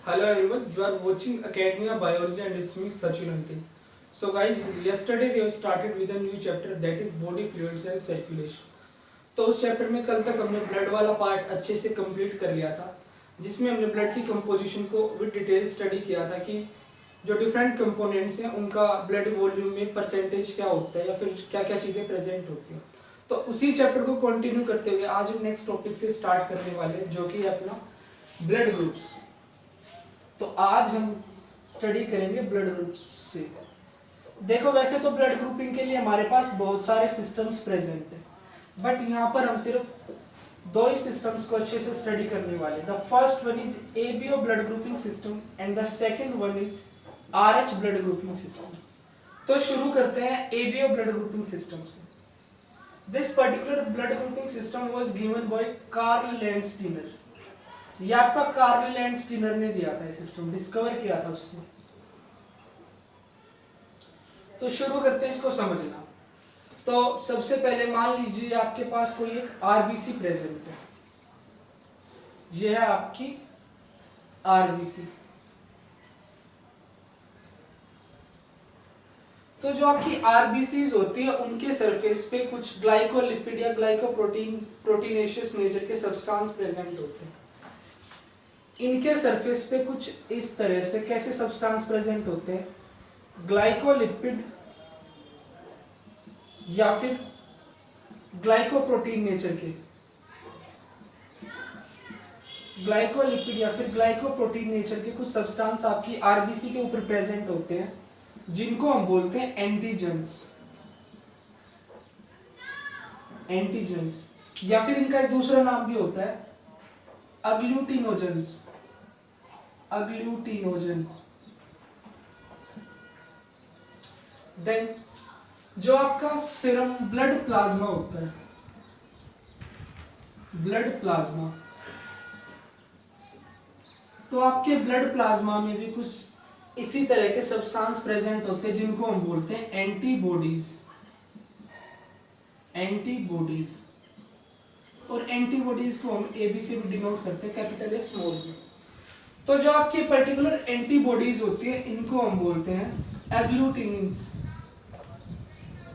Hello everyone, you are watching Academy of Biology and it's me Sachin Ante. So guys, yesterday we have started with a new chapter that is body fluids and circulation. तो उस chapter में कल तक हमने blood वाला part अच्छे से complete कर लिया था, जिसमें हमने ब्लड की कंपोजिशन को विद डिटेल स्टडी किया था कि जो डिफरेंट कंपोनेंट्स हैं उनका ब्लड वॉल्यूम में परसेंटेज क्या होता है या फिर क्या क्या चीज़ें प्रेजेंट होती हैं। तो उसी चैप्टर को कंटिन्यू करते हुए आज हम नेक्स्ट टॉपिक से स्टार्ट करने वाले हैं, जो कि है अपना ब्लड ग्रुप्स। तो आज हम स्टडी करेंगे ब्लड ग्रुप्स से। देखो, वैसे तो ब्लड ग्रुपिंग के लिए हमारे पास बहुत सारे सिस्टम्स प्रेजेंट हैं, बट यहाँ पर हम सिर्फ दो ही सिस्टम्स को अच्छे से स्टडी करने वाले। The first one is ABO blood grouping system and the second one is Rh blood grouping system. तो शुरू करते हैं एबीओ ब्लड ग्रुपिंग सिस्टम से। This particular blood grouping system was given by Karl Landsteiner. ये आपका Karl Landsteiner ने दिया था, ये सिस्टम डिस्कवर किया था उसने। तो शुरू करते हैं इसको समझना। तो सबसे पहले मान लीजिए आपके पास कोई एक आरबीसी प्रेजेंट है। ये है आपकी आरबीसी। तो जो आपकी आरबीसीज होती है उनके सरफेस पे कुछ ग्लाइकोलिपिड या ग्लाइकोप्रोटीनेशियस नेचर के सब्सटेंस प्रेजेंट होते हैं। इनके सरफेस पे कुछ इस तरह से कैसे सब्सटेंस प्रेजेंट होते हैं, ग्लाइकोलिपिड या फिर ग्लाइकोप्रोटीन नेचर के, ग्लाइकोलिपिड या फिर ग्लाइकोप्रोटीन नेचर के कुछ सब्सटेंस आपकी आरबीसी के ऊपर प्रेजेंट होते हैं, जिनको हम बोलते हैं एंटीजेंस। एंटीजेंस या फिर इनका एक दूसरा नाम भी होता है अग्लूटिनोजेंस। अग्लूटिनोजन। देन जो आपका सीरम ब्लड प्लाज्मा होता है, ब्लड प्लाज्मा, तो आपके ब्लड प्लाज्मा में भी कुछ इसी तरह के सब्सटेंस प्रेजेंट होते हैं, जिनको हम बोलते हैं एंटीबॉडीज। एंटीबॉडीज, और एंटीबॉडीज को हम एबी से भी डिनोट करते हैं, कैपिटल ए स्मॉल बी। तो जो आपकी पर्टिकुलर एंटीबॉडीज होती है इनको हम बोलते हैं एग्लूटिनिन्स।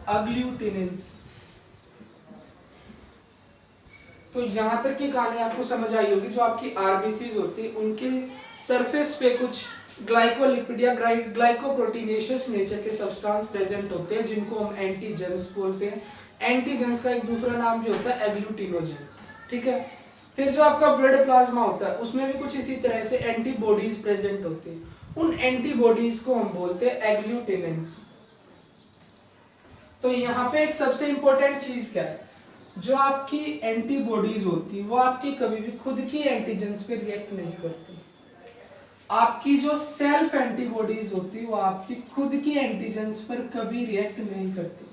एग्लूटिनिन्स। तो यहां तक की कहानी आपको समझ आई होगी। जो आपकी आरबीसीज होती है उनके सरफेस पे कुछ ग्लाइकोलिपिड या ग्लाइकोप्रोटीनेशियस नेचर के सब्सटेंस प्रेजेंट होते हैं, जिनको हम एंटीजेंस बोलते हैं। एंटीजेंस का एक दूसरा नाम भी होता है एग्लूटिनोजेंस। ठीक है। फिर जो आपका ब्लड प्लाज्मा होता है उसमें भी कुछ इसी तरह से एंटीबॉडीज प्रेजेंट होती हैं। उन एंटीबॉडीज को हम बोलते हैं एग्लूटिनेंस। तो यहाँ पे एक सबसे इंपॉर्टेंट चीज क्या है, जो आपकी एंटीबॉडीज होती है वो आपकी कभी भी खुद की एंटीजेंस पे रिएक्ट नहीं करती। आपकी जो सेल्फ एंटीबॉडीज होती है वो आपकी खुद की एंटीजेंस पर कभी रिएक्ट नहीं करती।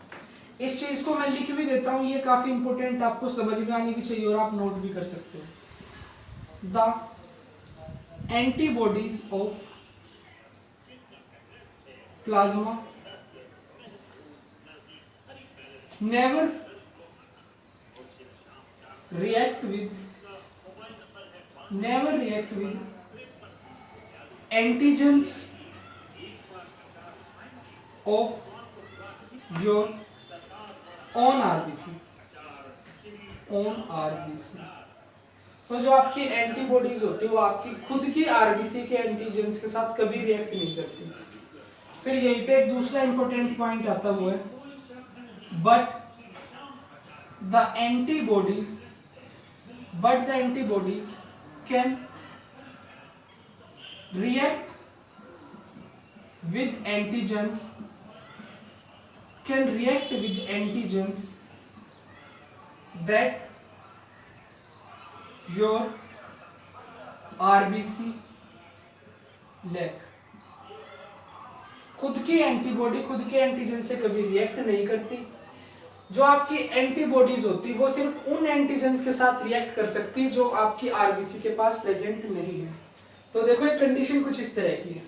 इस चीज को मैं लिख भी देता हूं, ये काफी इंपॉर्टेंट, आपको समझ में आनी भी चाहिए और आप नोट भी कर सकते हो। The antibodies of plasma never react with antigens of your own RBC। तो जो आपकी एंटीबॉडीज होती है वो आपकी खुद की आरबीसी के एंटीजेंस के साथ कभी रिएक्ट नहीं करती। फिर यहीं पे एक दूसरा इंपॉर्टेंट पॉइंट आता हुआ है, but the antibodies can react with antigens that your RBC lack। खुद की एंटीबॉडी खुद के एंटीजन से कभी रिएक्ट नहीं करती। जो आपकी एंटीबॉडीज होती है वो सिर्फ उन एंटीजेंस के साथ रिएक्ट कर सकती है जो आपकी आरबीसी के पास प्रेजेंट नहीं है। तो देखो ये कंडीशन कुछ इस तरह की है।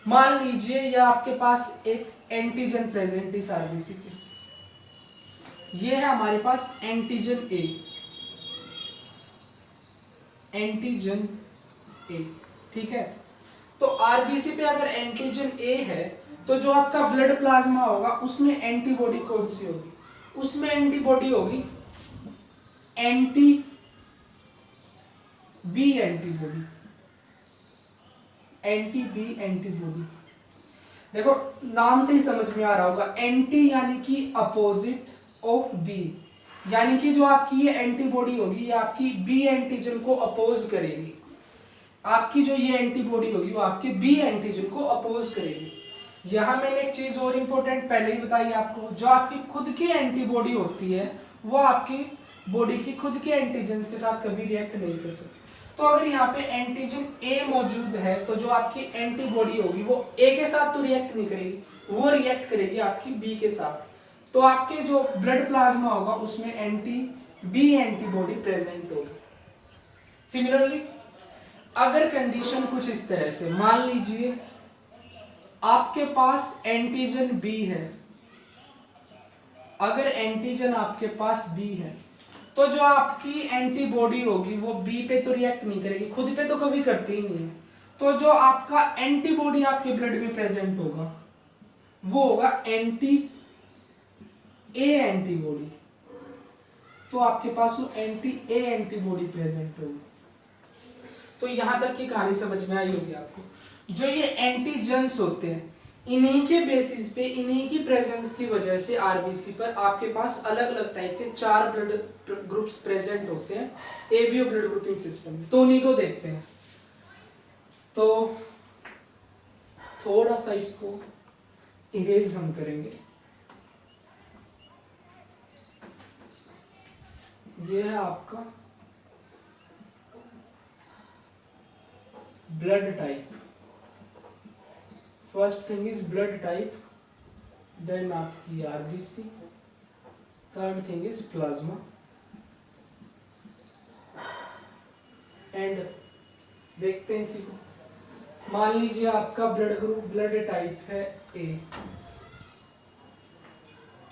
मान लीजिए या आपके पास एक एंटीजन प्रेजेंट इस आरबीसी पे, ये है हमारे पास एंटीजन ए। एंटीजन ए ठीक है। तो आरबीसी पे अगर एंटीजन ए है तो जो आपका ब्लड प्लाज्मा होगा उसमें एंटीबॉडी कौन सी होगी? उसमें एंटीबॉडी होगी anti B antibody, anti B antibody. देखो नाम से ही समझ में आ रहा होगा, एंटी यानी कि अपोजिट ऑफ बी, यानी कि जो आपकी ये एंटीबॉडी होगी ये आपकी बी एंटीजन को अपोज करेगी। आपकी जो ये एंटीबॉडी होगी वो आपके बी एंटीजन को अपोज करेगी। यहां मैंने एक चीज और इंपॉर्टेंट पहले ही बताई आपको, जो आपकी खुद की एंटीबॉडी होती है वो आपकी बॉडी की खुद के एंटीजन्स के साथ कभी रिएक्ट नहीं कर सकती। तो अगर यहाँ पे एंटीजन ए मौजूद है तो जो आपकी एंटीबॉडी होगी वो ए के साथ तो रिएक्ट नहीं करेगी, वो रिएक्ट करेगी आपकी बी के साथ। तो आपके जो ब्लड प्लाज्मा होगा उसमें एंटी बी एंटीबॉडी प्रेजेंट होगी। सिमिलरली अगर कंडीशन कुछ इस तरह से, मान लीजिए आपके पास एंटीजन बी है, अगर एंटीजन आपके पास बी है तो जो आपकी एंटीबॉडी होगी वो बी पे तो रिएक्ट नहीं करेगी, खुद पे तो कभी करती ही नहीं है। तो जो आपका एंटीबॉडी आपके ब्लड में प्रेजेंट होगा वो होगा एंटी ए एंटीबॉडी। तो आपके पास वो एंटी ए एंटीबॉडी प्रेजेंट होगी। तो यहां तक की कहानी समझ में आई होगी आपको। जो ये एंटीजन्स होते हैं इन्हीं के बेसिस पे, इन्हीं की प्रेजेंस की वजह से आरबीसी पर आपके पास अलग अलग टाइप के 4 ब्लड ग्रुप्स प्रेजेंट होते हैं एबीओ ब्लड ग्रुपिंग सिस्टम में। तो उन्हीं को देखते हैं। तो थोड़ा सा इसको इरेज हम करेंगे। ये है आपका blood type. First thing is blood type, then आपकी RBC, third thing is plasma, and देखते हैं इसी को। मान लीजिए आपका ब्लड ग्रुप, ब्लड टाइप है ए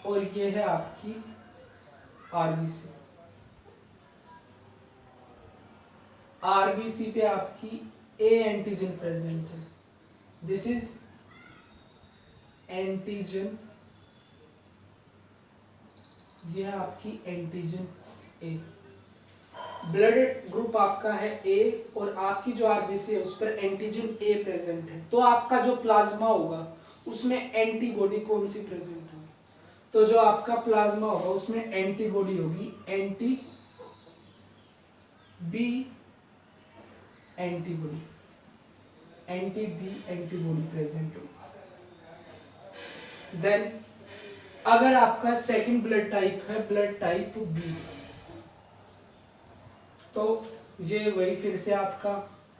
और ये है आपकी आरबीसी। आरबीसी पे आपकी ए एंटीजन प्रेजेंट है, दिस इज एंटीजन, ये है आपकी एंटीजन ए। ब्लड ग्रुप आपका है ए और आपकी जो आरबीसी है उस पर एंटीजन ए प्रेजेंट है। तो आपका जो प्लाज्मा होगा उसमें एंटीबॉडी कौन सी प्रेजेंट होगी? तो जो आपका प्लाज्मा होगा उसमें एंटीबॉडी होगी anti B antibody, anti B antibody present होगी। देन अगर आपका सेकंड ब्लड टाइप है ब्लड टाइप बी, तो ये वही फिर से आपका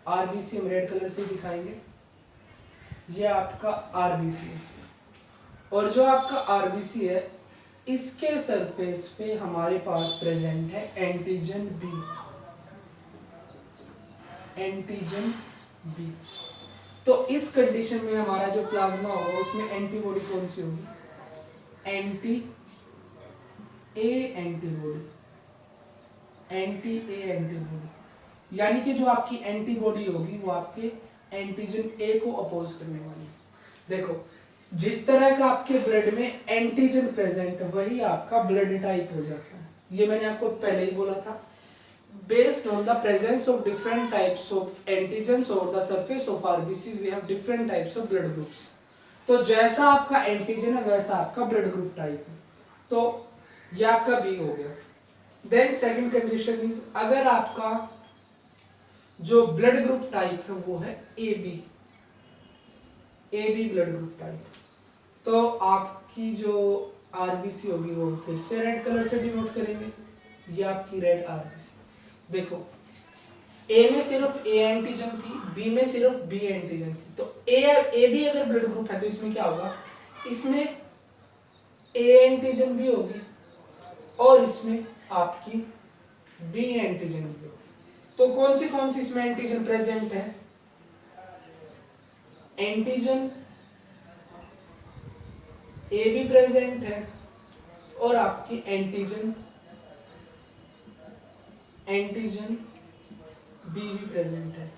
आरबीसी हम रेड कलर से दिखाएंगे, ये आपका आरबीसी है। और जो आपका आरबीसी है इसके सरफेस पे हमारे पास प्रेजेंट है एंटीजन बी, एंटीजन बी। तो इस कंडीशन में हमारा जो प्लाज्मा होगा उसमें एंटीबॉडी कौन सी होगी? Anti A antibody, anti A antibody, यानी कि जो आपकी एंटीबॉडी होगी वो आपके एंटीजन ए को अपोज करने वाली है। देखो जिस तरह का आपके ब्लड में एंटीजन प्रेजेंट है वही आपका ब्लड टाइप हो जाता है। ये मैंने आपको पहले ही बोला था। Based on the presence of different types of antigens over the surface of RBC, we have different types of blood groups. तो जैसा आपका एंटीजन है वैसा आपका ब्लड ग्रुप टाइप है। तो ये आपका बी हो गया। देन सेकंड कंडीशन इज अगर आपका जो ब्लड ग्रुप टाइप है वो है A B, A B blood group type, तो आपकी जो आरबीसी होगी वो फिर से रेड कलर से डिनोट करेंगे, ये आपकी रेड आरबीसी। देखो ए में सिर्फ ए एंटीजन थी, बी में सिर्फ बी एंटीजन थी। तो ए बी अगर ब्लड ग्रुप है तो इसमें क्या होगा? इसमें ए एंटीजन भी होगी और इसमें आपकी बी एंटीजन भी होगी। तो कौन सी इसमें एंटीजन प्रेजेंट है? एंटीजन ए भी प्रेजेंट है और आपकी एंटीजन बी भी प्रेजेंट है।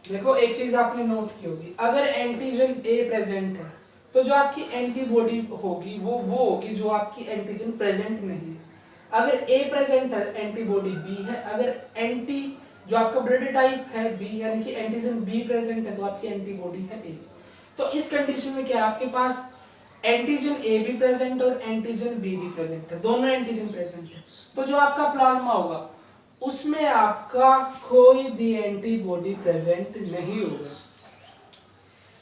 देखो एक चीज आपने नोट की होगी, अगर एंटीजन ए प्रेजेंट है तो जो आपकी एंटीबॉडी होगी वो होगी जो आपकी एंटीजन प्रेजेंट नहीं है। अगर ए प्रेजेंट है एंटीबॉडी बी है, अगर एंटी जो आपका ब्लड टाइप है बी यानी कि एंटीजन बी प्रेजेंट है तो आपकी एंटीबॉडी है ए। तो इस कंडीशन में क्या है, आपके पास एंटीजन ए भी प्रेजेंट और एंटीजन बी भी प्रेजेंट है, दोनों एंटीजन प्रेजेंट है। तो जो आपका प्लाज्मा होगा उसमें आपका कोई भी एंटीबॉडी प्रेजेंट नहीं होगा।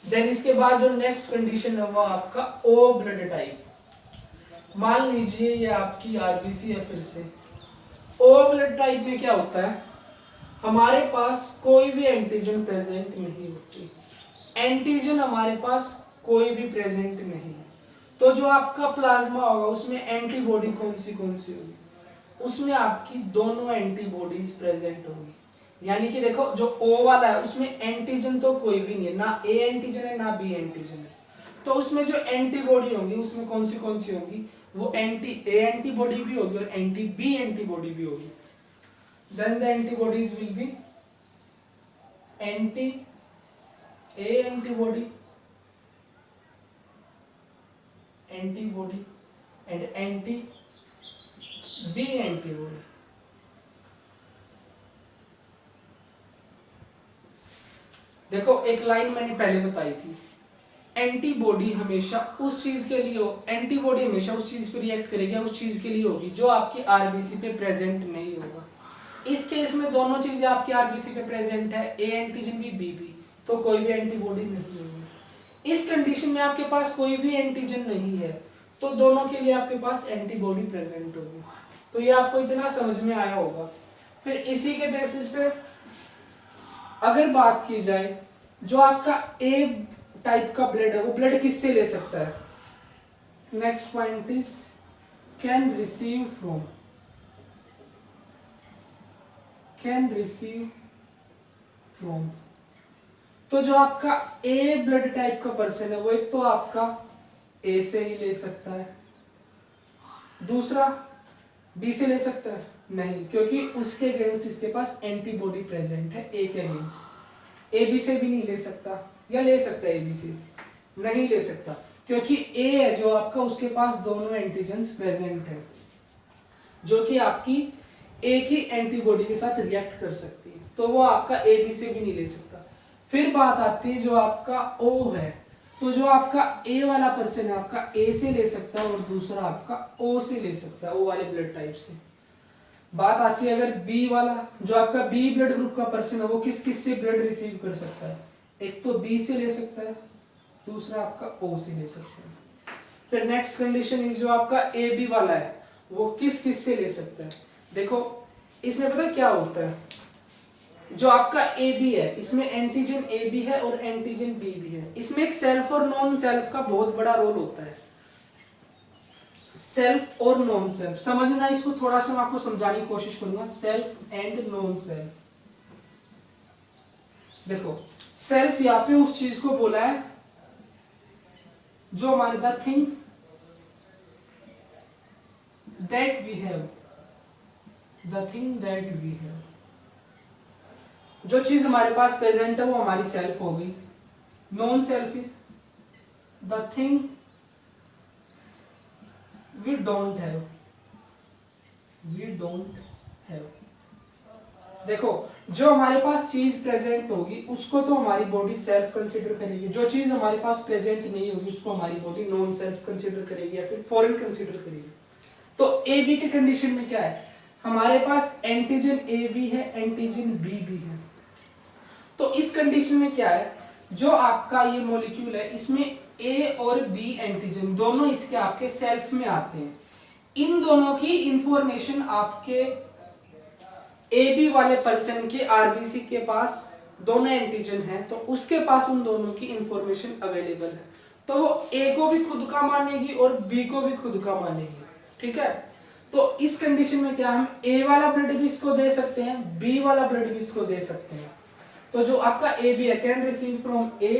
देन इसके बाद जो नेक्स्ट कंडीशन है वो आपका ओ ब्लड टाइप। मान लीजिए ये आपकी आरबीसी है, फिर से ओ ब्लड टाइप में क्या होता है, हमारे पास कोई भी एंटीजन प्रेजेंट नहीं होती, एंटीजन हमारे पास कोई भी प्रेजेंट नहीं है। तो जो आपका प्लाज्मा होगा उसमें एंटीबॉडी कौन सी होगी, उसमें आपकी दोनों एंटीबॉडीज प्रेजेंट होंगी। यानी कि देखो जो O वाला है उसमें एंटीजन तो कोई भी नहीं है, ना A एंटीजन है ना B एंटीजन है। तो उसमें जो एंटीबॉडी होंगी उसमें कौन सी होंगी, वो एंटी A एंटीबॉडी भी होगी और एंटी B एंटीबॉडी भी होगी। Then the antibodies will be anti A antibody and anti B antibody. देखो एक लाइन मैंने पहले बताई थी, एंटीबॉडी हमेशा उस चीज के लिए हो, एंटीबॉडी हमेशा उस चीज पे रिएक्ट करेगी, उस चीज के लिए होगी जो आपकी आरबीसी पे प्रेजेंट नहीं होगा। इस केस में दोनों चीजें आपकी आरबीसी पे प्रेजेंट है, ए एंटीजन भी बी भी, तो कोई भी एंटीबॉडी नहीं होगी। इस कंडीशन में आपके पास कोई भी एंटीजन नहीं है तो दोनों के लिए आपके पास एंटीबॉडी प्रेजेंट होगी। तो ये आपको इतना समझ में आया होगा। फिर इसी के बेसिस पे अगर बात की जाए, जो आपका ए टाइप का ब्लड है वो ब्लड किससे ले सकता है, next point is can receive from. तो जो आपका ए ब्लड टाइप का पर्सन है वो एक तो आपका ए से ही ले सकता है, दूसरा बी से ले सकता है नहीं, क्योंकि उसके अगेंस्ट इसके पास एंटीबॉडी प्रेजेंट है ए के अगेंस्ट। ए बी से भी नहीं ले सकता, या ले सकता है ए बी से, नहीं ले सकता क्योंकि ए है जो आपका उसके पास दोनों एंटीजेंस प्रेजेंट है जो कि आपकी एक ही एंटीबॉडी के साथ रिएक्ट कर सकती है, तो वो आपका ए बी से भी नहीं ले सकता। फिर बात आती है जो आपका ओ है, तो जो आपका ए वाला पर्सन है आपका ए से ले सकता है और दूसरा आपका ओ से ले सकता है, ओ वाले ब्लड टाइप से। बात आती है अगर बी वाला, जो आपका बी ब्लड ग्रुप का पर्सन है वो किस से ब्लड रिसीव कर सकता है, एक तो बी से ले सकता है, दूसरा आपका ओ से ले सकता है। फिर नेक्स्ट कंडीशन इज जो आपका ए बी वाला है वो किस से ले सकता है। देखो इसमें पता है क्या होता है, जो आपका ए बी है इसमें एंटीजन ए बी है और एंटीजन बी भी है। इसमें एक सेल्फ और नॉन सेल्फ का बहुत बड़ा रोल होता है। सेल्फ और नॉन सेल्फ समझना, इसको थोड़ा सा मैं आपको समझाने की कोशिश करूंगा। सेल्फ एंड नॉन सेल्फ, देखो सेल्फ यहां पे उस चीज को बोला है जो हमारे the thing that we have, जो चीज हमारे पास प्रेजेंट है वो हमारी सेल्फ होगी। Non self is the thing we don't have. देखो जो हमारे पास चीज प्रेजेंट होगी उसको तो हमारी बॉडी सेल्फ कंसीडर करेगी, जो चीज हमारे पास प्रेजेंट नहीं होगी उसको हमारी बॉडी नॉन सेल्फ कंसीडर करेगी या फिर फॉरेन कंसीडर करेगी। तो ए बी के कंडीशन में क्या है, हमारे पास एंटीजन ए भी है, एंटीजन बी भी है। तो इस कंडीशन में क्या है, जो आपका ये मॉलिक्यूल है इसमें ए और बी एंटीजन दोनों इसके आपके सेल्फ में आते हैं। इन दोनों की इंफॉर्मेशन आपके ए बी वाले पर्सन के आरबीसी के पास दोनों एंटीजन है, तो उसके पास उन दोनों की इंफॉर्मेशन अवेलेबल है, तो वो ए को भी खुद का मानेगी और बी को भी खुद का मानेगी। ठीक है, तो इस कंडीशन में क्या, हम ए वाला ब्लड भी इसको दे सकते हैं, बी वाला ब्लड भी इसको दे सकते हैं। तो जो आपका ए बी है can receive from A,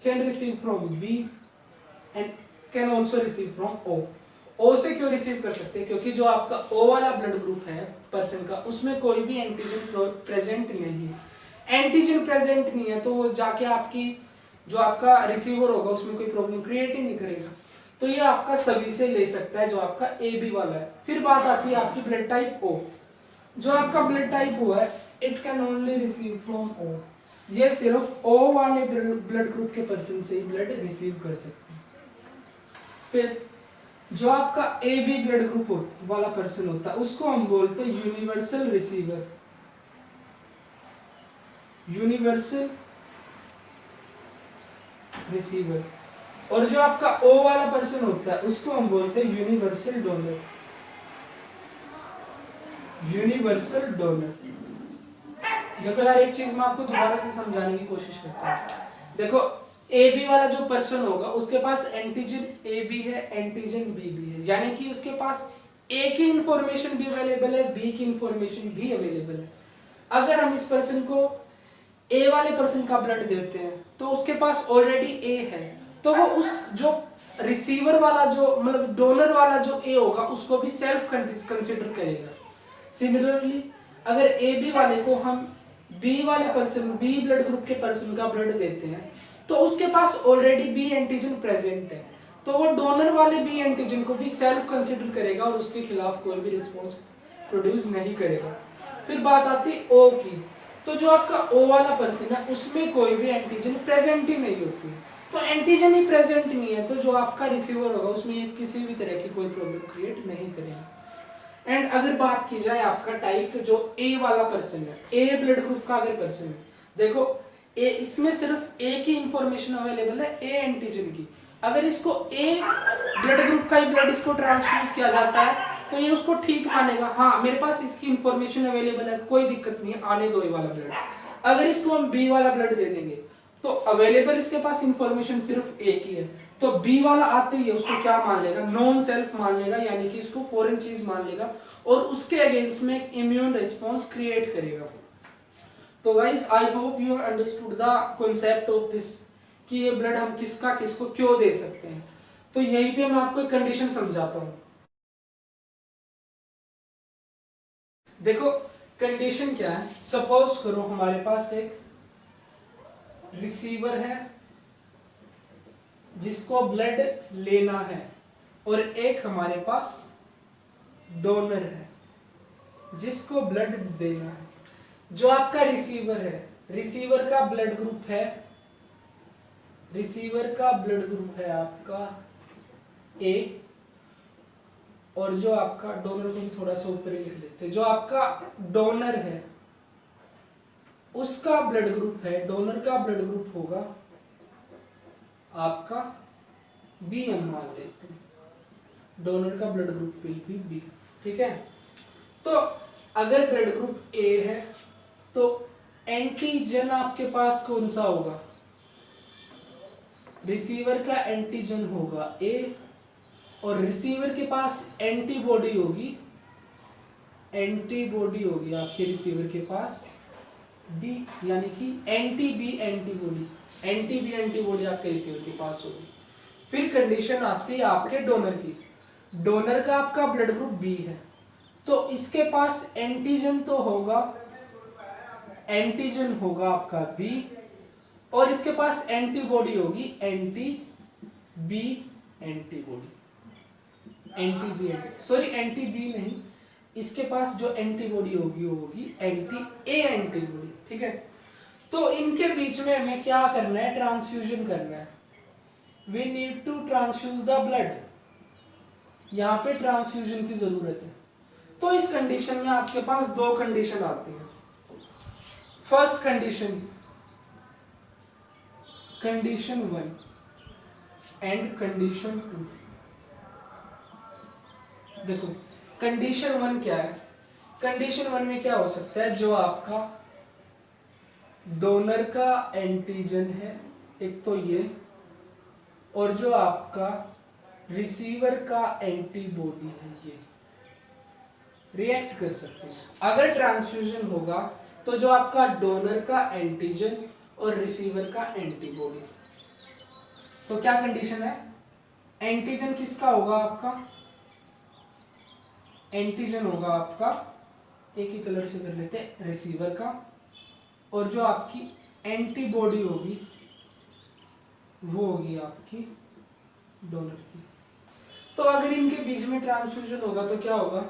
can receive from B and can also receive from O. O से क्यों रिसीव कर सकते हैं, क्योंकि जो आपका ओ वाला ब्लड ग्रुप है पर्सन का उसमें कोई भी एंटीजन प्रेजेंट नहीं है। एंटीजन प्रेजेंट नहीं है तो वो जाके आपकी जो आपका रिसीवर होगा उसमें कोई प्रॉब्लम क्रिएट ही नहीं करेगा। तो ये आपका सभी से ले सकता है जो आपका ए बी वाला है। फिर बात आती है आपकी ब्लड टाइप ओ। जो आपका ब्लड टाइप ओ है, it can only receive from O. ये सिर्फ ओ वाले ब्लड ग्रुप के पर्सन से ही ब्लड रिसीव कर सकते हैं। फिर जो आपका ए बी ब्लड ग्रुप वाला पर्सन होता है उसको हम बोलते हैं यूनिवर्सल रिसीवर। Universal receiver. और जो आपका ओ वाला पर्सन होता है उसको हम बोलते हैं यूनिवर्सल डोनर। Universal donor. देखो यार एक चीज मैं आपको दोबारा से समझाने की कोशिश करता हूँ। देखो ए बी वाला जो पर्सन होगा उसके पास एंटीजन ए बी है, एंटीजन बी बी है, यानी कि उसके पास ए की इंफॉर्मेशन भी अवेलेबल है, बी की इंफॉर्मेशन भी अवेलेबल है। अगर हम इस पर्सन को ए वाले पर्सन का ब्लड देते हैं तो उसके पास ऑलरेडी ए है, तो वो उस जो रिसीवर वाला जो मतलब डोनर वाला जो ए होगा उसको भी सेल्फ कंसिडर करेगा। सिमिलरली अगर ए बी वाले को हम बी वाले पर्सन बी ब्लड ग्रुप के पर्सन का ब्लड देते हैं तो उसके पास ऑलरेडी बी एंटीजन प्रेजेंट है, तो वो डोनर वाले बी एंटीजन को भी सेल्फ कंसिडर करेगा और उसके खिलाफ कोई भी रिस्पॉन्स प्रोड्यूस नहीं करेगा। फिर बात आती है ओ की। तो जो आपका ओ वाला पर्सन है उसमें कोई भी एंटीजन प्रेजेंट ही नहीं होती, तो एंटीजन ही प्रेजेंट नहीं है तो जो आपका रिसीवर होगा उसमें किसी भी तरह की कोई प्रॉब्लम क्रिएट नहीं करेगा। एंड अगर बात की जाए आपका टाइप, तो जो ए वाला पर्सन है, ए ब्लड ग्रुप का अगर पर्सन है, देखो ए इसमें सिर्फ ए की इंफॉर्मेशन अवेलेबल है, ए एंटीजन की। अगर इसको ए ब्लड ग्रुप का ही ब्लड इसको ट्रांसफ्यूज किया जाता है तो ये उसको ठीक मानेगा, हाँ मेरे पास इसकी इंफॉर्मेशन अवेलेबल है, कोई दिक्कत नहीं है, आने दो ये वाला ब्लड। अगर इसको हम बी वाला ब्लड दे देंगे तो अवेलेबल इसके पास इंफॉर्मेशन सिर्फ ए की है, तो बी वाला आते ही उसको क्या मान लेगा, नॉन सेल्फ मान लेगा, यानी कि इसको फॉरेन चीज मान लेगा और उसके अगेंस्ट में एक इम्यून रिस्पॉन्स क्रिएट करेगा। तो guys I hope you have understood the concept of this कि ये ब्लड हम किसका किसको क्यों दे सकते हैं। तो यहीं पे मैं आपको एक कंडीशन समझाता हूँ। देखो कंडीशन क्या है, सपोज करो हमारे पास एक रिसीवर है जिसको ब्लड लेना है और एक हमारे पास डोनर है जिसको ब्लड देना है। जो आपका रिसीवर है, रिसीवर का ब्लड ग्रुप है, रिसीवर का ब्लड ग्रुप है आपका ए, और जो आपका डोनर को भी थोड़ा सा ऊपर ही लिख लेते हैं, जो आपका डोनर है उसका ब्लड ग्रुप है, डोनर का ब्लड ग्रुप होगा आपका बी, हम मान लेते हैं डोनर का blood group will be B, ठीक है। तो अगर ब्लड ग्रुप ए है तो एंटीजन आपके पास कौन सा होगा, रिसीवर का एंटीजन होगा ए और रिसीवर के पास एंटीबॉडी होगी, एंटीबॉडी होगी आपके रिसीवर के पास बी, यानी कि anti B antibody, anti B antibody आपके रिसीवर के पास होगी। फिर कंडीशन आती है आपके डोनर की। डोनर का आपका ब्लड ग्रुप बी है तो इसके पास एंटीजन तो होगा, एंटीजन होगा आपका बी और इसके पास एंटीबॉडी होगी anti B antibody, anti B sorry anti B नहीं, इसके पास जो एंटीबॉडी होगी वो होगी एंटी ए एंटीबॉडी, ठीक है। तो इनके बीच में हमें क्या करना है, ट्रांसफ्यूजन करना है। We need to transfuse the blood, यहाँ पे ट्रांसफ्यूजन की जरूरत है। तो इस कंडीशन में आपके पास दो कंडीशन आती है। First condition, condition 1 and condition 2। देखो कंडीशन 1 क्या है, कंडीशन 1 में क्या हो सकता है, जो आपका डोनर का एंटीजन है एक तो ये, और जो आपका रिसीवर का एंटीबॉडी है ये रिएक्ट कर सकते हैं। अगर ट्रांसफ्यूजन होगा तो जो आपका डोनर का एंटीजन और रिसीवर का एंटीबॉडी, तो क्या कंडीशन है, एंटीजन किसका होगा आपका, एंटीजन होगा आपका एक ही कलर से कर लेते हैं, रिसीवर का, और जो आपकी एंटीबॉडी होगी वो होगी आपकी डोनर की। तो अगर इनके बीच में ट्रांसफ्यूजन होगा तो क्या होगा,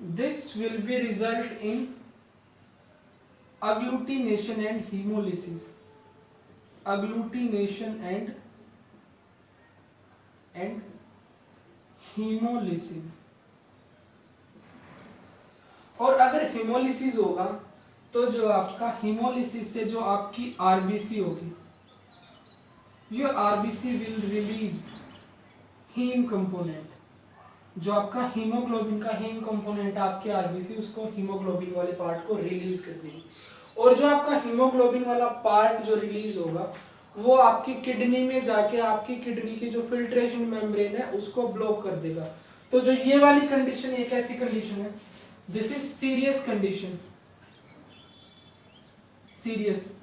this will be result in agglutination and hemolysis, agglutination and hemolysis। और अगर hemolysis होगा तो जो आपका hemolysis से जो आपकी आरबीसी होगी, ये RBC will release haem component, जो आपका हीमोग्लोबिन का हीम कंपोनेंट आपके आरबीसी उसको हीमोग्लोबिन वाले पार्ट को रिलीज कर देगी। और जो आपका हीमोग्लोबिन वाला पार्ट जो रिलीज होगा वो आपकी किडनी में जाके आपकी किडनी की जो फिल्ट्रेशन मेम्ब्रेन है उसको ब्लॉक कर देगा। तो जो ये वाली कंडीशन, एक ऐसी कंडीशन है, this is serious condition, serious.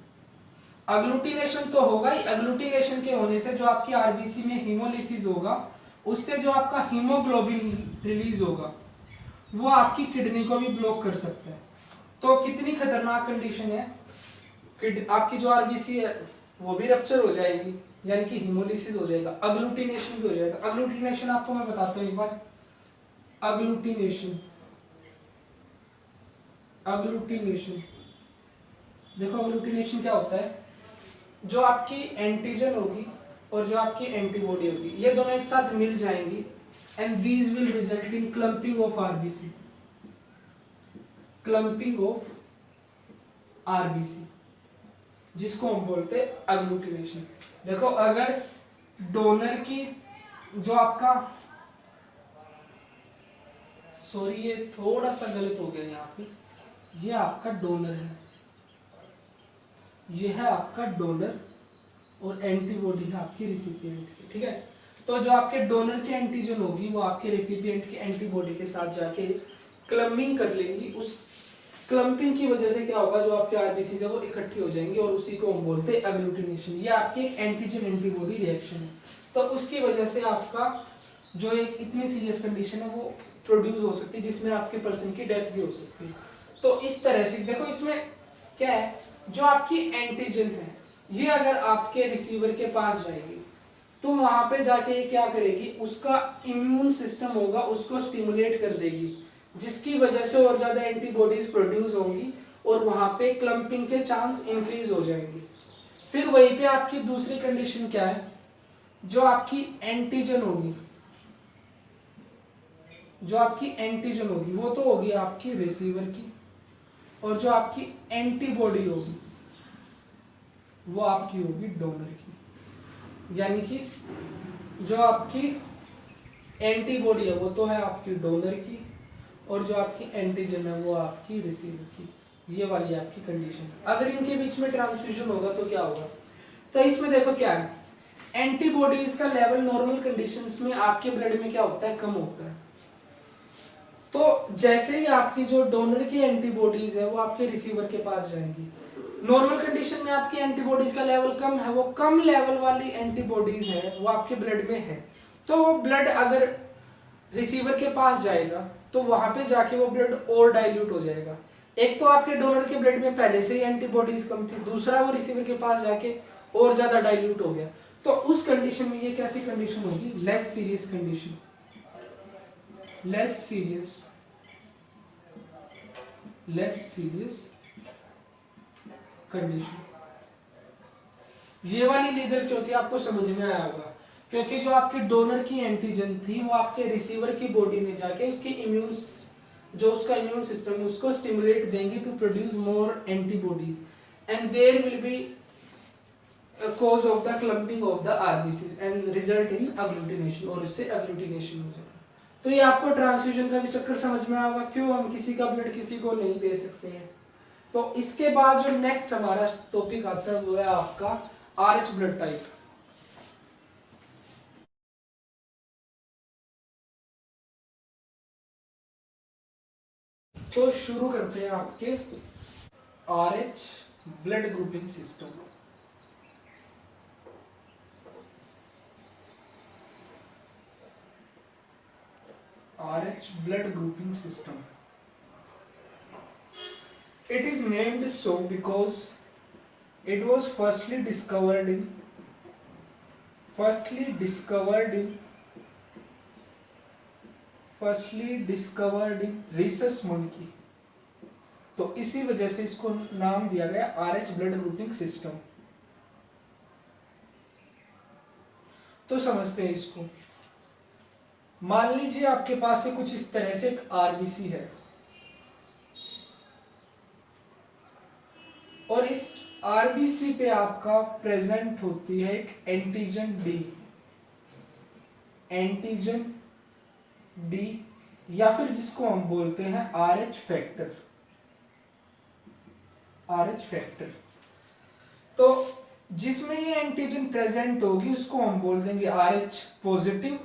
Agglutination तो होगा ही, अग्लूटिनेशन के होने से जो आपकी आरबीसी में हीमोलिसिस होगा उससे जो आपका हीमोग्लोबिन रिलीज होगा वो आपकी किडनी को भी ब्लॉक कर सकता है। तो कितनी खतरनाक कंडीशन है, आपकी जो आरबीसी है वो भी रप्चर हो जाएगी, यानी कि हीमोलिसिस हो जाएगा, अग्लूटिनेशन भी हो जाएगा। अग्लूटिनेशन आपको मैं बताता हूं एक बार, अग्लूटिनेशन, अग्लूटिनेशन देखो अग्लूटिनेशन क्या होता है, जो आपकी एंटीजन होगी और जो आपकी एंटीबॉडी होगी ये दोनों एक साथ मिल जाएंगी and these will result in clumping of RBC, clumping of RBC, जिसको हम बोलते हैं अग्लूटिनेशन। देखो अगर डोनर की जो आपका, सॉरी ये थोड़ा सा गलत हो गया यहाँ पे, ये आपका डोनर है, ये है आपका डोनर और एंटीबॉडी है आपकी रिसिपिएंट की, ठीक है। तो जो आपके डोनर की एंटीजन होगी वो आपके रेसिपिएंट की एंटीबॉडी के साथ जाके क्लम्बिंग कर लेंगी। उस क्लम्पिंग की वजह से क्या होगा, जो आपके आरबीसी है वो इकट्ठी हो जाएंगे और उसी को हम बोलते हैं एग्लूटिनेशन। ये आपकी एंटीजन एंटीबॉडी रिएक्शन है। तो उसकी वजह से आपका जो एक इतनी सीरियस कंडीशन है वो प्रोड्यूस हो सकती है जिसमें आपके पर्सन की डेथ भी हो सकती है। तो इस तरह से देखो इसमें क्या है, जो आपकी एंटीजन है ये अगर आपके रिसीवर के पास जाएगी तो वहां पे जाके ये क्या करेगी, उसका इम्यून सिस्टम होगा उसको स्टिमुलेट कर देगी, जिसकी वजह से और ज्यादा एंटीबॉडीज प्रोड्यूस होंगी और वहां पे क्लम्पिंग के चांस इंक्रीज हो जाएंगे। फिर वहीं पे आपकी दूसरी कंडीशन क्या है, जो आपकी एंटीजन होगी, जो आपकी एंटीजन होगी वो तो होगी आपकी रिसीवर की, और जो आपकी एंटीबॉडी होगी वो आपकी होगी डोनर की। यानी कि जो आपकी एंटीबॉडी है वो तो है आपकी डोनर की और जो आपकी एंटीजन है वो आपकी रिसीवर की। ये वाली आपकी कंडीशन। अगर इनके बीच में ट्रांसफ्यूजन होगा तो क्या होगा, तो इसमें देखो क्या है, एंटीबॉडीज का लेवल नॉर्मल कंडीशंस में आपके ब्लड में क्या होता है, कम होता है। तो जैसे ही आपकी जो डोनर की एंटीबॉडीज है वो आपके रिसीवर के पास जाएंगी, नॉर्मल कंडीशन में आपकी एंटीबॉडीज का लेवल कम है, वो कम लेवल वाली एंटीबॉडीज है वो आपके ब्लड में है। तो वो ब्लड अगर रिसीवर के पास जाएगा तो वहां पे जाके वो ब्लड और डाइल्यूट हो जाएगा। एक तो आपके डोनर के ब्लड में पहले से ही एंटीबॉडीज कम थी, दूसरा वो रिसीवर के पास जाके और ज्यादा डाइल्यूट हो गया। तो उस कंडीशन में ये कैसी कंडीशन होगी, less serious condition, less serious, less serious condition. ये वाली लीडर क्यों थी आपको समझ में आया होगा, क्योंकि जो आपकी डोनर की एंटीजन थी वो आपके रिसीवर की बॉडी में जाके उसकी इम्यून, जो उसका इम्यून सिस्टम उसको स्टिमुलेट देंगी to produce more antibodies and there will be cause of the clumping of the RBCs and result in agglutination, और इससे agglutination हो जाएगा। तो ये आपको ट्रांसफ्यूजन का भी चक्कर समझ में आएगा, क्यों हम किसी का ब्लड किसी को नहीं दे सकते हैं। तो इसके बाद जो नेक्स्ट हमारा टॉपिक आता है वो है आपका RH ब्लड टाइप। तो शुरू करते हैं आपके RH blood grouping system. RH blood grouping system. It is named so because it was firstly discovered in rhesus monkey। तो इसी वजह से इसको नाम दिया गया RH ब्लड ग्रुपिंग सिस्टम। तो समझते हैं इसको। मान लीजिए आपके पास से कुछ इस तरह से एक आरबीसी है और इस आरबीसी पे आपका प्रेजेंट होती है एक एंटीजन डी या फिर जिसको हम बोलते हैं RH फैक्टर। तो जिसमें ये एंटीजन प्रेजेंट होगी उसको हम बोल देंगे RH पॉजिटिव,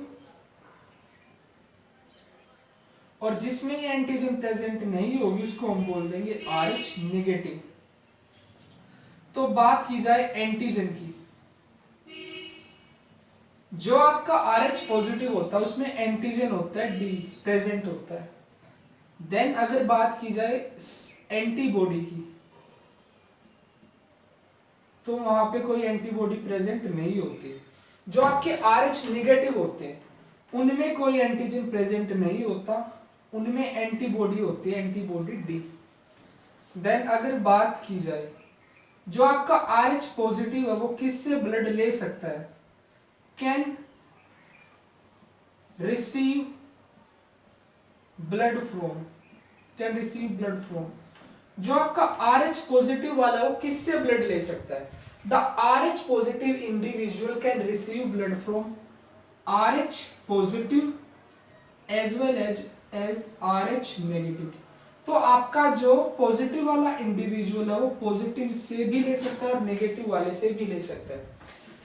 और जिसमें ये एंटीजन प्रेजेंट नहीं होगी उसको हम बोल देंगे RH नेगेटिव। तो बात की जाए एंटीजन की, जो आपका RH पॉजिटिव होता है उसमें एंटीजन होता है D प्रेजेंट होता है। देन अगर बात की जाए एंटीबॉडी की, तो वहां पे कोई एंटीबॉडी प्रेजेंट नहीं होती। जो आपके RH नेगेटिव होते हैं उनमें कोई एंटीजन प्रेजेंट नहीं होता, उनमें एंटीबॉडी होती है, एंटीबॉडी D। देन अगर बात की जाए जो आपका RH पॉजिटिव है वो किससे ब्लड ले सकता है, कैन रिसीव ब्लड फ्रॉम, जो आपका RH पॉजिटिव वाला है वो किससे ब्लड ले सकता है, the RH positive individual can receive blood from RH positive as well as RH negative. तो आपका जो पॉजिटिव वाला इंडिविजुअल है वो पॉजिटिव से भी ले सकता है और नेगेटिव वाले से भी ले सकता है।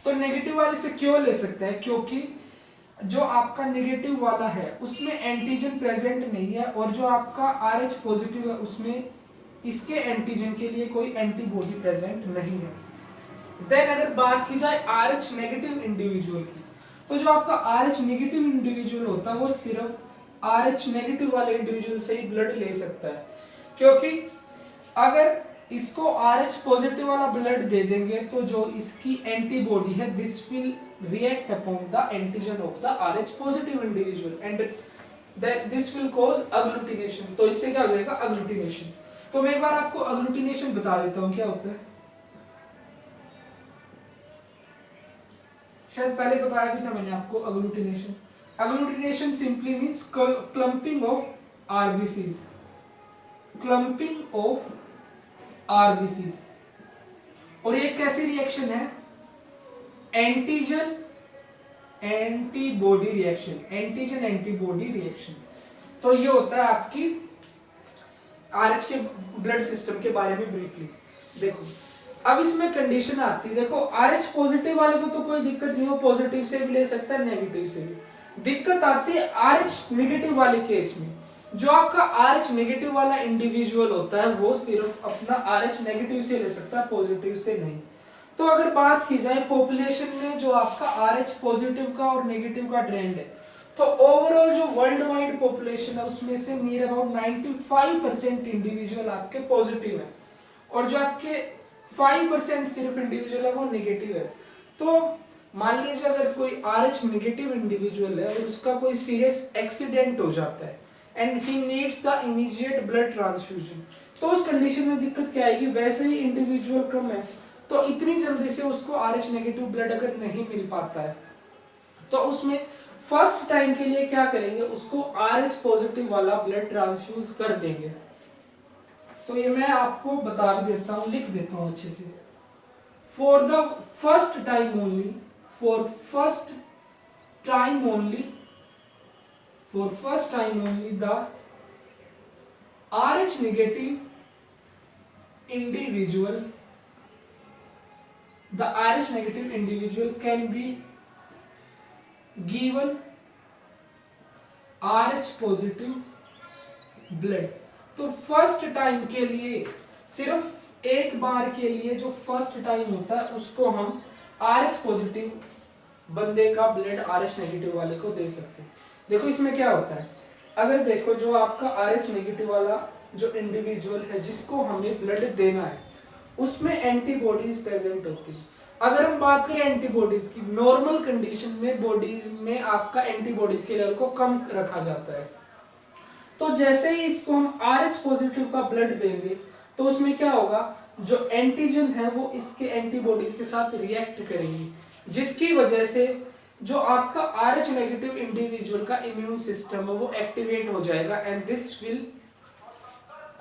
तो नेगेटिव वाले से क्यों ले सकता है, क्योंकि जो आपका नेगेटिव वाला है उसमें एंटीजन प्रेजेंट नहीं है और जो आपका RH पॉजिटिव है उसमें इसके एंटीजन के लिए कोई एंटीबॉडी प्रेजेंट नहीं है। देन अगर बात की जाए RH नेगेटिव इंडिविजुअल की, तो जो आपका RH नेगेटिव इंडिविजुअल होता है वो सिर्फ RH नेगेटिव वाले इंडिविजुअल से ही ब्लड ले सकता है, क्योंकि अगर इसको RH पॉजिटिव वाला ब्लड दे देंगे तो जो इसकी एंटीबॉडी है this will react upon the antigen of the RH positive individual and this will cause agglutination. तो इससे क्या हो जाएगा, अग्लूटिनेशन। तो मैं एक बार आपको अग्लूटिनेशन बता देता हूं क्या होता है। शायद पहले बताया भी था मैंने आपको अग्लूटिनेशन। Agglutination simply means clumping of RBCs, और ये कैसी रिएक्शन है, एंटीजन एंटीबॉडी रिएक्शन। तो ये होता है आपकी RH के ब्लड सिस्टम के बारे में ब्रीफली। देखो अब इसमें कंडीशन आती है, देखो RH पॉजिटिव वाले को तो कोई दिक्कत नहीं, हो पॉजिटिव से भी ले सकता है नेगेटिव से भी। दिक्कत आती है RH नेगेटिव वाले केस में। जो आपका RH नेगेटिव वाला इंडिविजुअल होता है वो सिर्फ अपना RH नेगेटिव से ले सकता है, पॉजिटिव से नहीं। तो अगर बात की जाए पॉपुलेशन में जो आपका RH पॉजिटिव का और नेगेटिव का ट्रेंड है, तो ओवरऑल जो वर्ल्ड वाइड पॉपुलेशन है उसमें से नियर अबाउट 95% इंडिविजुअल आपके पॉजिटिव है और जो आपके 5% सिर्फ इंडिविजुअल है वो नेगेटिव है। तो मान लीजिए अगर कोई RH नेगेटिव इंडिविजुअल है और उसका कोई सीरियस एक्सीडेंट हो जाता है and he needs the immediate blood transfusion, तो उस कंडीशन में दिक्कत क्या आएगी, वैसे ही इंडिविजुअल कम है तो इतनी जल्दी से उसको RH नेगेटिव ब्लड अगर नहीं मिल पाता है तो उसमें फर्स्ट टाइम के लिए क्या करेंगे, उसको RH पॉजिटिव वाला ब्लड ट्रांसफ्यूज कर देंगे। तो ये मैं आपको बता भी देता हूं, लिख देता हूं अच्छे से। For first time only the RH negative individual can be given RH positive blood। तो फर्स्ट टाइम के लिए, सिर्फ एक बार के लिए जो फर्स्ट टाइम होता है उसको हम RH पॉजिटिव बंदे का ब्लड RH नेगेटिव वाले को दे सकते हैं। देखो इसमें क्या होता है, अगर देखो जो आपका RH नेगेटिव वाला जो इंडिविजुअल है जिसको हमें ब्लड देना है उसमें एंटीबॉडीज प्रेजेंट होती है। अगर हम बात करें एंटीबॉडीज की, नॉर्मल कंडीशन में बॉडीज में आपका एंटीबॉडीज के लेवल को कम रखा जाता है। तो जैसे ही इसको हम RH पॉजिटिव का ब्लड देंगे तो उसमें क्या होगा, जो एंटीजन है वो इसके एंटीबॉडीज के साथ रिएक्ट करेंगी, जिसकी वजह से जो आपका RH नेगेटिव इंडिविजुअल का इम्यून सिस्टम है वो एक्टिवेट हो जाएगा एंड दिस विल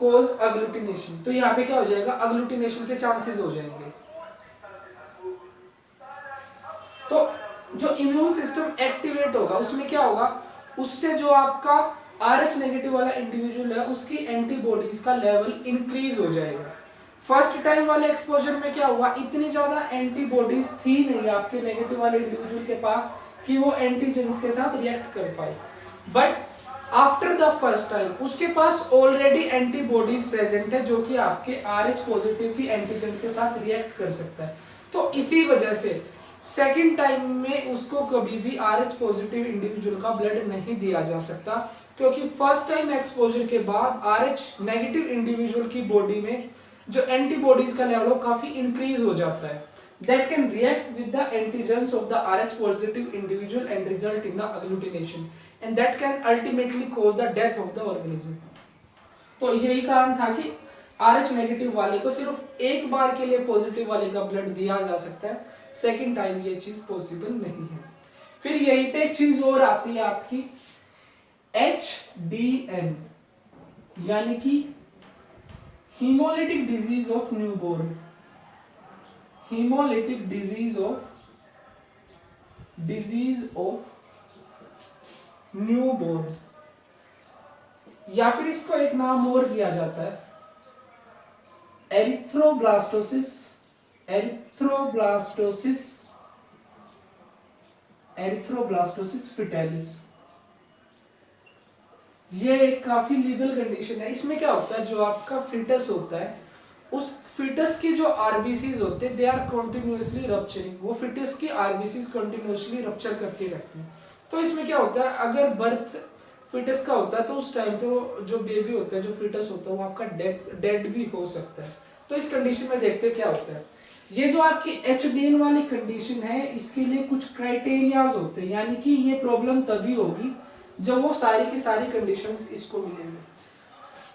कोज अग्लूटिनेशन। तो यहाँ पे क्या हो जाएगा, अग्लूटिनेशन के चांसेस हो जाएंगे। तो जो इम्यून सिस्टम एक्टिवेट होगा उसमें क्या होगा, उससे जो आपका RH नेगेटिव वाला इंडिविजुअल है उसकी एंटीबॉडीज का लेवल इंक्रीज हो जाएगा। फर्स्ट टाइम वाले एक्सपोजर में क्या हुआ, इतनी ज्यादा एंटीबॉडीज थी नहीं आपके नेगेटिव वाले इंडिविजुअल के पास कि वो एंटीजेंस के साथ रिएक्ट कर पाए, but after the first time उसके पास ऑलरेडी एंटीबॉडीज प्रेजेंट है जो कि आपके RH पॉजिटिव की एंटीजेंस के साथ रिएक्ट कर सकता है। तो इसी वजह से सेकेंड टाइम में उसको कभी भी RH पॉजिटिव इंडिविजुअल का ब्लड नहीं दिया जा सकता, क्योंकि फर्स्ट टाइम एक्सपोजर के बाद RH नेगेटिव इंडिविजुअल की बॉडी में जो एंटीबॉडीज का लेवल काफी इंक्रीज हो जाता है, that can react with the antigens of the RH positive individual and result in the agglutination and that can ultimately cause the death of the organism। तो यही कारण था कि RH नेगेटिव वाले को सिर्फ एक बार के लिए पॉजिटिव वाले का ब्लड दिया जा सकता है, सेकेंड टाइम ये चीज पॉसिबल नहीं है। फिर यहीं पे एक चीज और आती है आपकी HDN, यानी कि haemolytic disease of newborn. hemolytic disease of newborn, या फिर इसको एक नाम और दिया जाता है एरिथ्रोब्लास्टोसिस फिटेलिस। ये एक काफी लीगल कंडीशन है। इसमें क्या होता है, जो आपका फिटस होता है उस फिटस की जो आरबीसीज होते हैं दे आर कंटिन्यूअसली रप्चरिंग, वो फिटस की आरबीसीज कंटिन्यूअसली रप्चर करते रहते हैं। तो इसमें क्या होता है, अगर बर्थ फिटस का होता है तो उस टाइम पे जो बेबी होता है, जो फिटस होता है, वो आपका डेड भी हो सकता है। तो इस कंडीशन में देखते हैं क्या होता है। ये जो आपकी HDN वाली कंडीशन है इसके लिए कुछ क्राइटेरियाज होते हैं, यानी कि ये प्रॉब्लम तभी होगी जब वो सारी की सारी कंडीशंस इसको मिलेंगे।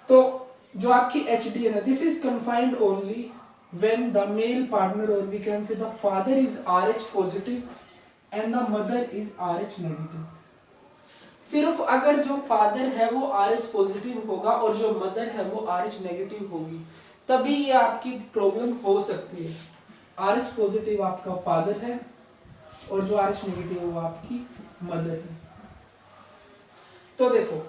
तो जो आपकी HDN है, this is confined only when the male partner और we can say the father is RH positive and the mother is RH negative. सिर्फ अगर जो फादर है वो RH पॉजिटिव होगा और जो मदर है वो RH नेगेटिव होगी, तभी ये आपकी प्रॉब्लम हो सकती है। RH पॉजिटिव आपका फादर है और जो RH नेगेटिव है वो आपकी मदर है। तो देखो,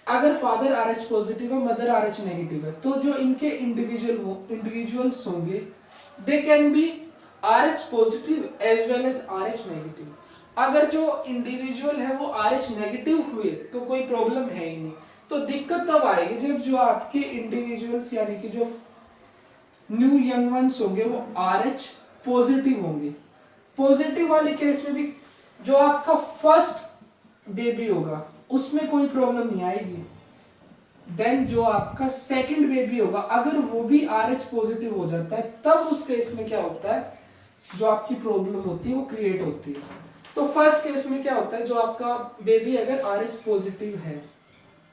अगर फादर RH पॉजिटिव है, मदर RH नेगेटिव है, तो जो इनके इंडिविजुअल्स होंगे they can be RH positive as well as RH negative. अगर जो इंडिविजुअल है वो RH नेगेटिव हुए तो कोई प्रॉब्लम है ही नहीं। तो दिक्कत तब आएगी जब जो आपके इंडिविजुअल्स यानी कि जो न्यू यंग वंस होंगे वो RH पॉजिटिव होंगे। पॉजिटिव वाले केस में भी जो आपका फर्स्ट बेबी होगा उसमें कोई प्रॉब्लम नहीं आएगी। देन जो आपका सेकंड बेबी होगा अगर वो भी RH पॉजिटिव हो जाता है, तब उस केस में क्या होता है, जो आपकी प्रॉब्लम होती है वो क्रिएट होती है। तो फर्स्ट केस में क्या होता है, जो आपका बेबी अगर RH पॉजिटिव है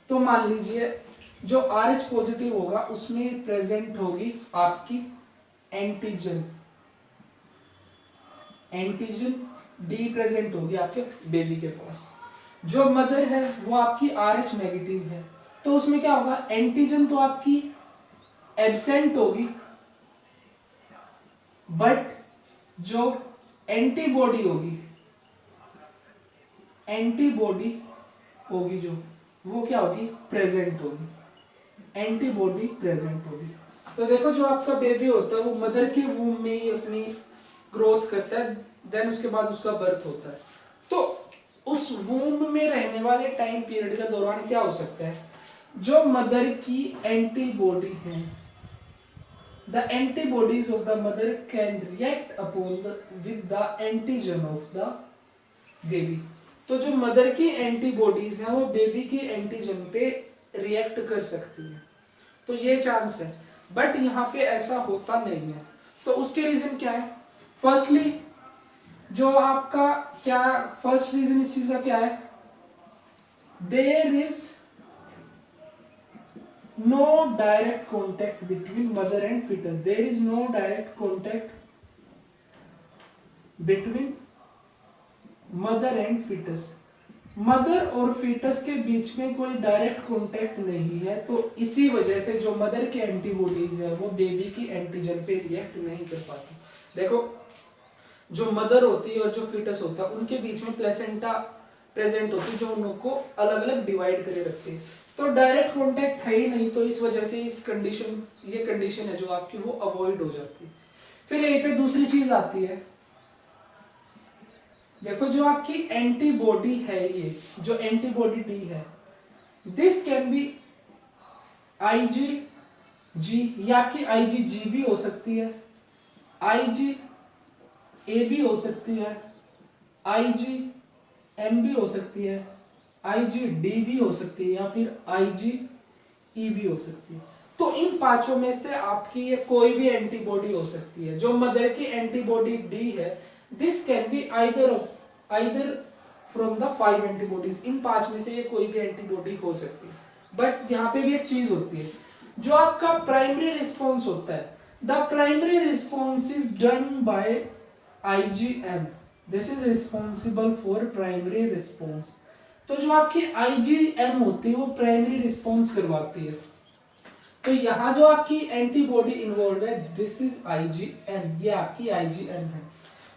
तो मान लीजिए जो RH पॉजिटिव होगा उसमें प्रेजेंट होगी आपकी एंटीजन डी प्रेजेंट होगी आपके बेबी के पास। जो मदर है वो आपकी RH नेगेटिव है, तो उसमें क्या होगा, एंटीजन तो आपकी एब्सेंट होगी, बट जो एंटीबॉडी होगी जो वो क्या होगी, प्रेजेंट होगी, एंटीबॉडी प्रेजेंट होगी। तो देखो, जो आपका बेबी होता है वो मदर के वूम में ही अपनी ग्रोथ करता है, देन उसके बाद उसका बर्थ होता है। तो उस वूम में रहने वाले टाइम पीरियड के दौरान क्या हो सकता है, जो मदर की एंटीबॉडी है, the antibodies of the mother can react upon with the antigen of the baby. तो जो मदर की एंटीबॉडीज हैं वो बेबी की एंटीजन पे रिएक्ट कर सकती है। तो ये चांस है, बट यहाँ पे ऐसा होता नहीं है। तो उसके रीजन क्या है? फर्स्टली जो आपका क्या फर्स्ट रीजन इस चीज का क्या है? There is no direct contact between mother and fetus. There is no direct contact between mother and fetus. Mother और फीटस के बीच में कोई डायरेक्ट कांटेक्ट नहीं है, तो इसी वजह से जो मदर के एंटीबॉडीज है वो बेबी की एंटीजन पे रिएक्ट नहीं कर पाती। देखो, जो मदर होती है और जो फीटस होता है उनके बीच में प्लेसेंटा प्रेजेंट होती है जो उनको अलग अलग डिवाइड करे रखती है, तो डायरेक्ट कांटेक्ट है ही नहीं, तो इस वजह से ये कंडीशन है जो आपकी वो अवॉइड हो जाती है। फिर यहीं पे दूसरी चीज आती है, देखो जो आपकी एंटीबॉडी है, ये जो एंटीबॉडी डी है, दिस कैन बी IgG, या आपकी IgG भी हो सकती है, IgA भी हो सकती है, IgM भी हो सकती है, IgD भी हो सकती है, या फिर IgE भी हो सकती है। तो इन पांचों में से आपकी ये कोई भी एंटीबॉडी हो सकती है। जो मदर की एंटीबॉडी डी है, this can be either from the 5 antibodies. इन 5 में से ये कोई भी एंटीबॉडी हो सकती है। बट यहाँ पे भी एक चीज होती है, जो आपका प्राइमरी रिस्पॉन्स होता है, the primary response is done by IgM, this is responsible for primary response. तो जो आपकी IgM होती है वो प्राइमरी रिस्पॉन्स करवाती है। तो यहाँ जो आपकी एंटीबॉडी इन्वॉल्व है, दिस इज IgM, ये आपकी IgM है।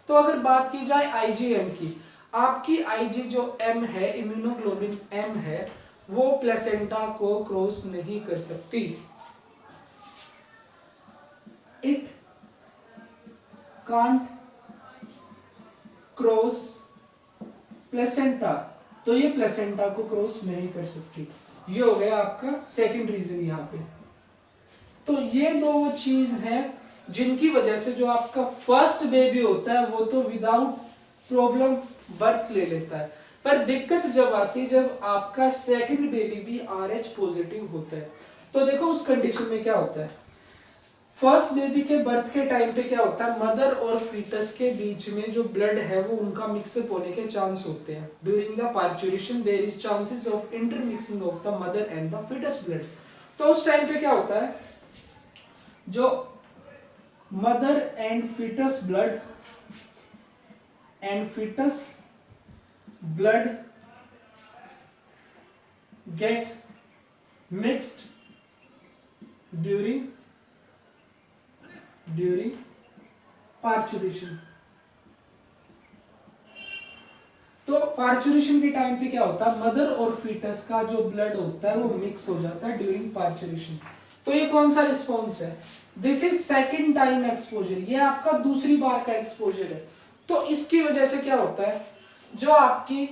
तो अगर बात की जाए IgM की, आपकी IG जो M है, इम्यूनोग्लोबिन M है, वो प्लेसेंटा को क्रॉस नहीं कर सकती। इट कांट क्रॉस प्लेसेंटा, तो ये प्लेसेंटा को क्रॉस नहीं कर सकती। ये हो गया आपका सेकंड रीजन यहाँ पे। तो ये दो चीज है जिनकी वजह से जो आपका फर्स्ट बेबी होता है वो तो विदाउट प्रॉब्लम बर्थ ले लेता है, पर दिक्कत जब आती है जब आपका सेकंड बेबी भी RH पॉजिटिव होता है। तो देखो उस कंडीशन में क्या होता है, फर्स्ट बेबी के बर्थ के टाइम पे क्या होता है, मदर और फीटस के बीच में जो ब्लड है वो उनका मिक्सअप होने के चांस होते हैं। During the parturition there is chances of intermixing of the mother and the foetus blood. तो उस टाइम पे क्या होता है, जो mother and foetus blood get mixed during parturition. तो पार्चुरेशन के टाइम पे क्या होता है, मदर और फीटस का जो ब्लड होता है वो मिक्स हो जाता है ड्यूरिंग पार्चुरेशन। तो ये कौन सा रिस्पॉन्स है, this is second time exposure, ये आपका दूसरी बार का एक्सपोजर है। तो इसकी वजह से क्या होता है, जो आपकी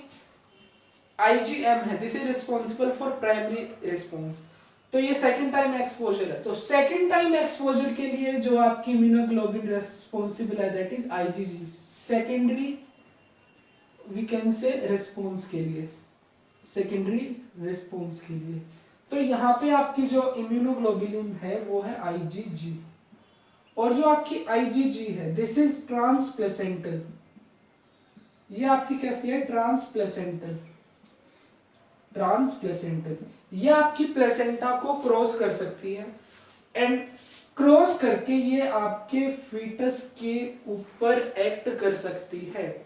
IgM है, this is responsible for primary response, तो ये सेकंड टाइम एक्सपोजर है। तो सेकंड टाइम एक्सपोजर के लिए जो आपकी इम्यूनोग्लोबिन रिस्पॉन्सिबल है, that is IgG, secondary we can say response के लिए, सेकेंडरी रिस्पॉन्स के लिए। तो यहाँ पे आपकी जो इम्यूनोग्लोबुलिन है वो है IgG, और जो आपकी IgG है दिस इज ट्रांसप्लेसेंटल, ये आपकी कैसी है, ट्रांसप्लेसेंटल, ये आपकी प्लेसेंटा को क्रॉस कर सकती है, एंड क्रॉस करके ये आपके फीटस के ऊपर एक्ट कर सकती है।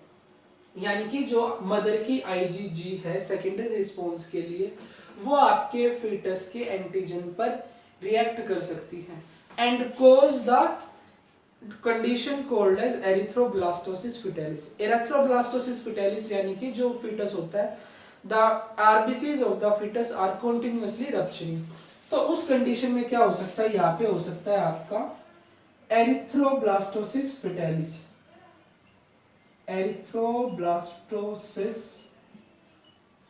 यानी कि जो मदर की IgG है सेकेंडरी रिस्पॉन्स के लिए, वो आपके फीटस के एंटीजन पर रिएक्ट कर सकती है and cause the condition called as erythroblastosis fetalis. Erythroblastosis fetalis यानी कि जो फीटस होता है, the RBCs of the foetus are continuously rupturing. तो उस कंडीशन में क्या हो सकता है, यहाँ पे हो सकता है आपका एरिथ्रोब्लास्टोसिस फिटेलिस, एरिथ्रोब्लास्टोसिस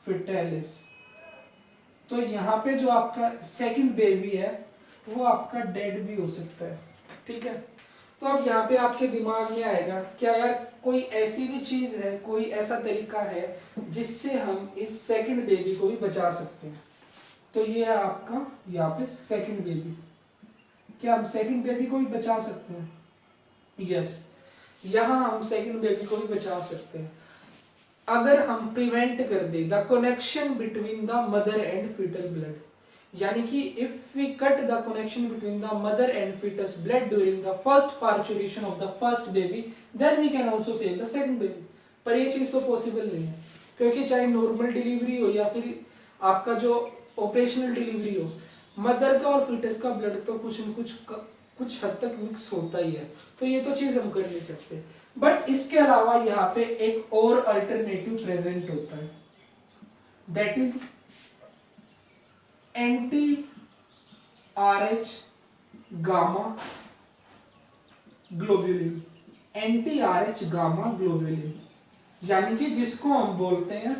फिटेलिस। तो यहाँ पे जो आपका सेकंड बेबी है वो आपका डेड भी हो सकता है, ठीक है। तो अब यहाँ पे आपके दिमाग में आएगा क्या यार, कोई ऐसी भी चीज है, कोई ऐसा तरीका है जिससे हम इस सेकंड बेबी को भी बचा सकते हैं। तो ये है आपका यहाँ पे सेकंड बेबी। क्या हम सेकंड बेबी को भी बचा सकते हैं? यस, यहाँ हम सेकंड बेबी को भी बचा सकते हैं अगर हम प्रिवेंट कर दे the connection between the mother and foetal blood, यानी कि if we cut the connection between the mother and fetus blood during the first parturition of the first baby, then we can also save the second baby। पर ये चीज तो possible नहीं है, क्योंकि चाहे नॉर्मल डिलीवरी हो या फिर आपका जो ऑपरेशनल डिलीवरी हो, मदर का और फीटस का ब्लड तो कुछ न कुछ हद तक मिक्स होता ही है, तो ये तो चीज हम कर नहीं सकते। बट इसके अलावा यहाँ पे एक और अल्टरनेटिव प्रेजेंट होता है, that is anti RH gamma globulin. Anti RH gamma globulin यानी कि जिसको हम बोलते हैं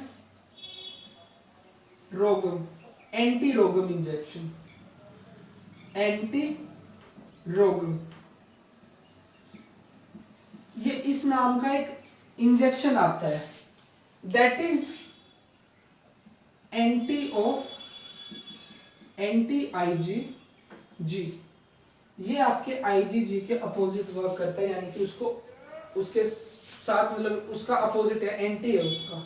रोगम, एंटी रोगम इंजेक्शन, एंटी रोगम, ये इस नाम का एक इंजेक्शन आता है, दैट इज एंटी IgG। ये आपके IgG के अपोजिट वर्क करता है, यानी कि उसके साथ मतलब उसका अपोजिट है, एंटी है उसका।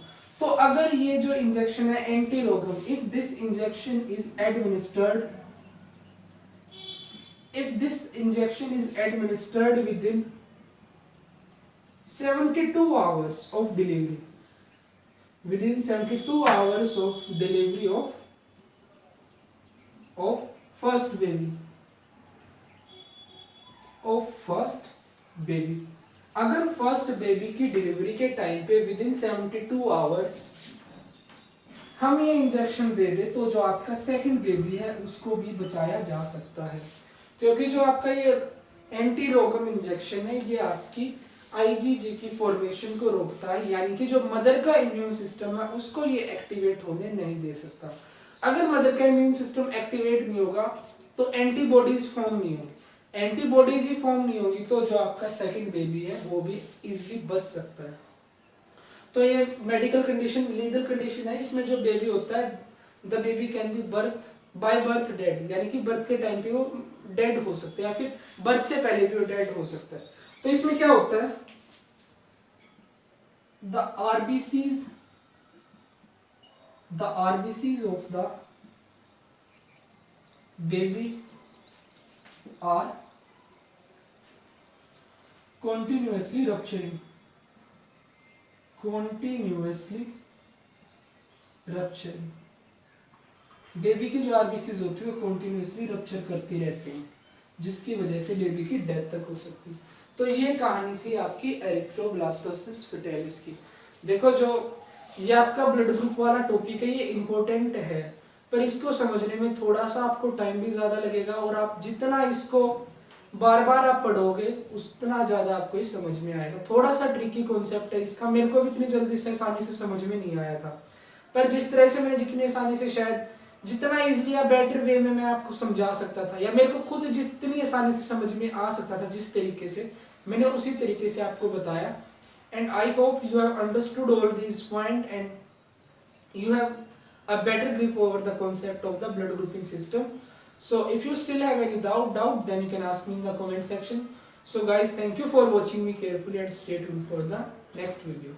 तो अगर ये जो इंजेक्शन है anti रोगम, if this injection is administered with 72 hours of delivery, within 72 hours of delivery of first baby, अगर फर्स्ट बेबी की डिलीवरी के टाइम पे विदिन 72 आवर्स हम ये इंजेक्शन दे दे, तो जो आपका सेकंड बेबी है उसको भी बचाया जा सकता है, क्योंकि जो आपका ये एंटी रोगम इंजेक्शन है ये आपकी IgG की फॉर्मेशन को रोकता है, यानी कि जो मदर का इम्यून सिस्टम है उसको ये एक्टिवेट होने नहीं दे सकता। अगर मदर का इम्यून सिस्टम एक्टिवेट नहीं होगा तो एंटीबॉडीज फॉर्म नहीं होगी, एंटीबॉडीज ही फॉर्म नहीं होगी तो जो आपका सेकंड बेबी है वो भी इजीली बच सकता है। तो ये मेडिकल कंडीशन, लीगल कंडीशन है, इसमें जो बेबी होता है the baby can be by birth dead, यानी कि बर्थ के टाइम पे वो डेड हो सकते हैं या फिर बर्थ से पहले भी वो डेड हो सकता है। तो इसमें क्या होता है, the RBCs of the baby are continuously rupturing, baby की जो आरबीसीज होती है वो कॉन्टिन्यूसली रप्चर करती रहती हैं, जिसकी वजह से बेबी की डेथ तक हो सकती है। तो ये कहानी थी आपकी एरिथ्रोब्लास्टोसिस फेटालिस की। देखो जो ये आपका ब्लड ग्रुप वाला टॉपिक है ये इंपॉर्टेंट है, पर इसको समझने में थोड़ा सा आपको टाइम भी ज्यादा लगेगा, और आप जितना इसको बार बार आप पढ़ोगे उतना ज्यादा आपको ये समझ में आएगा। थोड़ा सा ट्रिकी कॉन्सेप्ट है इसका, मेरे को भी इतनी जल्दी से आसानी से समझ में नहीं आया था, पर जिस तरह से मैंने जितनी आसानी से शायद जितना इजीली या बेटर वे में मैं आपको समझा सकता था, या मेरे को खुद जितनी आसानी से समझ में आ सकता था जिस तरीके से, मैंने उसी तरीके से आपको बताया। And I hope you have understood all this point and you have a better grip over the concept of the blood grouping system. So if you still have any doubt then you can ask me in the comment section. So guys, thank you for watching me carefully and stay tuned for the next video.